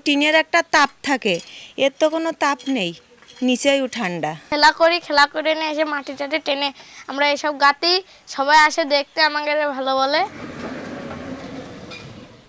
টিনের একটা তাপ থাকে, এর তো কোনো তাপ নেই, নিচেও ঠান্ডা। খেলা করে নিয়ে এসে মাটি টাটি টেনে আমরা এসব গাতি, সবাই আসে দেখতে, আমাদের ভালো বলে।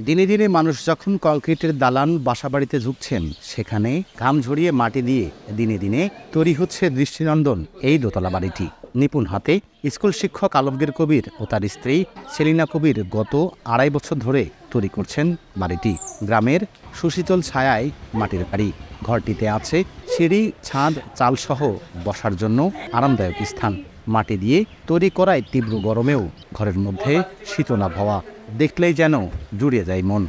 দিনে দিনে মানুষ যখন কংক্রিটের দালান বাসাবাড়িতে ঝুঁকছেন, সেখানে ঘাম ঝরিয়ে মাটি দিয়ে দিনে দিনে তৈরি হচ্ছে দৃষ্টিনন্দন এই দোতলা বাড়িটি। নিপুণ হাতে স্কুল শিক্ষক আলমগীর কবির ও তার স্ত্রী সেলিনা কবির গত 2.5 বছর ধরে তৈরি করছেন বাড়িটি। গ্রামের সুশীতল ছায়ায় মাটির বাড়ি। ঘরটিতে আছে সিঁড়ি, ছাদ, চালসহ বসার জন্য আরামদায়ক স্থান। মাটি দিয়ে তৈরি করায় তীব্র গরমেও ঘরের মধ্যে শীতল আবহাওয়া দেখলেই যেন জুড়িয়ে যায় মন।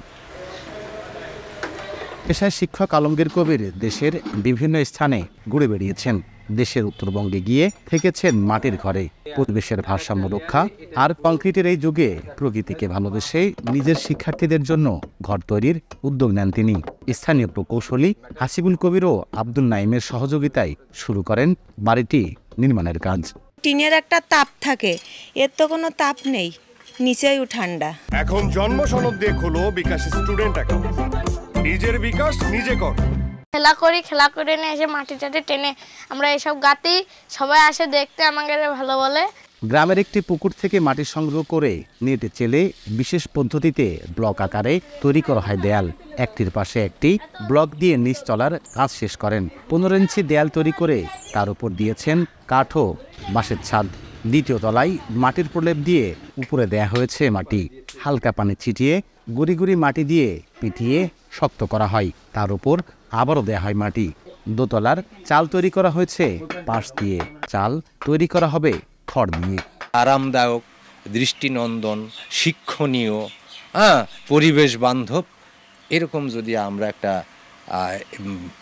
পেশায় শিক্ষক আলমগীর কবির দেশের বিভিন্ন স্থানে ঘুরে বেড়িয়েছেন। দেশের উত্তরবঙ্গে গিয়ে থেকেছেন মাটির ঘরে। পরিবেশের ভারসাম্য রক্ষা আর কংক্রিটের এই যুগে প্রকৃতিকে ভালোবেসে নিজের শিক্ষার্থীদের জন্য ঘর তৈরির উদ্যোগ নেন তিনি। স্থানীয় প্রকৌশলী হাসিবুল কবির ও আব্দুল নাইমের সহযোগিতায় শুরু করেন বাড়িটি নির্মাণের কাজ। টিনের একটা তাপ থাকে, এর তো কোনো তাপ নেই, নিচেও ঠান্ডা। এখন জন্ম সনদ দিয়ে খোলো বিকাশ স্টুডেন্ট অ্যাকাউন্ট। নিজের বিকাশ নিজে কর। খেলা করে নিয়ে এসে মাটি টাটি টেনে আমরা এসব গাতি, সবাই আসে দেখতে, আমাদের ভালো বলে। গ্রামের একটি পুকুর থেকে মাটি সংগ্রহ করে নেটে চেলে বিশেষ পদ্ধতিতে ব্লক আকারে তৈরি করা হয় দেয়াল। একটির পাশে একটি ব্লক দিয়ে নিচতলার কাজ শেষ করেন। 15 ইঞ্চি দেয়াল তৈরি করে তার উপর দিয়েছেন কাঠ ও বাঁশের ছাদ। দ্বিতীয় তলায় মাটির প্রলেপ দিয়ে উপরে দেয়া হয়েছে মাটি। হালকা পানি ছিটিয়ে গুড়ি গুড়ি মাটি দিয়ে পিটিয়ে শক্ত করা হয়, তার উপর আবারও দেয়া হয় মাটি। দোতলার চাল তৈরি করা হয়েছে পাশ দিয়ে, চাল তৈরি করা হবে খড় দিয়ে। আরামদায়ক, দৃষ্টিনন্দন, শিক্ষণীয়, পরিবেশ বান্ধব এরকম যদি আমরা একটা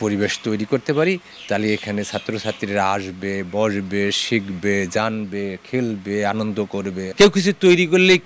পরিবেশ তৈরি করতে পারি, তাহলে এখানে ছাত্রছাত্রীরা আসবে, বসবে, শিখবে, জানবে, খেলবে, আনন্দ করবে। কেউ কিছু তৈরি করলেই,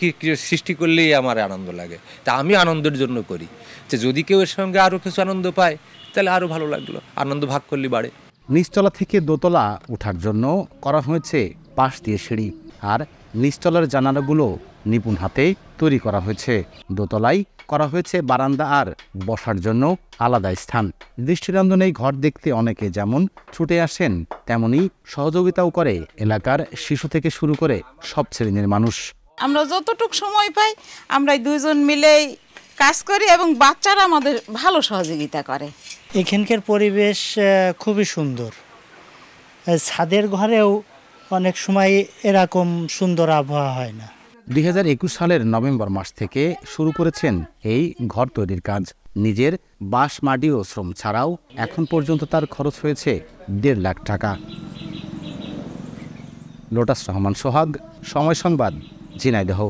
সৃষ্টি করলেই আমার আনন্দ লাগে। তা আমি আনন্দের জন্য করি, যে যদি কেউ এর সঙ্গে আরও কিছু আনন্দ পায় তাহলে আরও ভালো লাগলো, আনন্দ ভাগ করলে বাড়ে। নিচতলা থেকে দোতলা ওঠার জন্য করা হয়েছে পাশ দিয়ে সিঁড়ি, আর নিচতলার জানালাগুলো নিপুণ হাতে তৈরি করা হয়েছে। দোতলায় করা হয়েছে বারান্দা আর বসার জন্য আলাদা স্থান। দৃষ্টিনন্দন এই ঘর দেখতে অনেকে যেমন ছুটে আসেন, তেমনি সহযোগিতাও করে এলাকার শিশু থেকে শুরু করে সব শ্রেণীর মানুষ। আমরা যতটুকু সময় পাই আমরা দুইজন মিলেই কাজ করি এবং বাচ্চারা আমাদের ভালো সহযোগিতা করে। এখানকার পরিবেশ খুবই সুন্দর। ছাদের ঘরেও অনেক সময় এরকম সুন্দর আবহাওয়া হয় না। 2021 সালের নভেম্বর মাস থেকে শুরু করেছেন এই ঘর তৈরির কাজ। নিজের বাঁশ, মাটি ও শ্রম ছাড়াও এখন পর্যন্ত তার খরচ হয়েছে 1.5 লাখ টাকা। লোটাস রহমান সোহাগ, সময় সংবাদ, ঝিনাইদহ।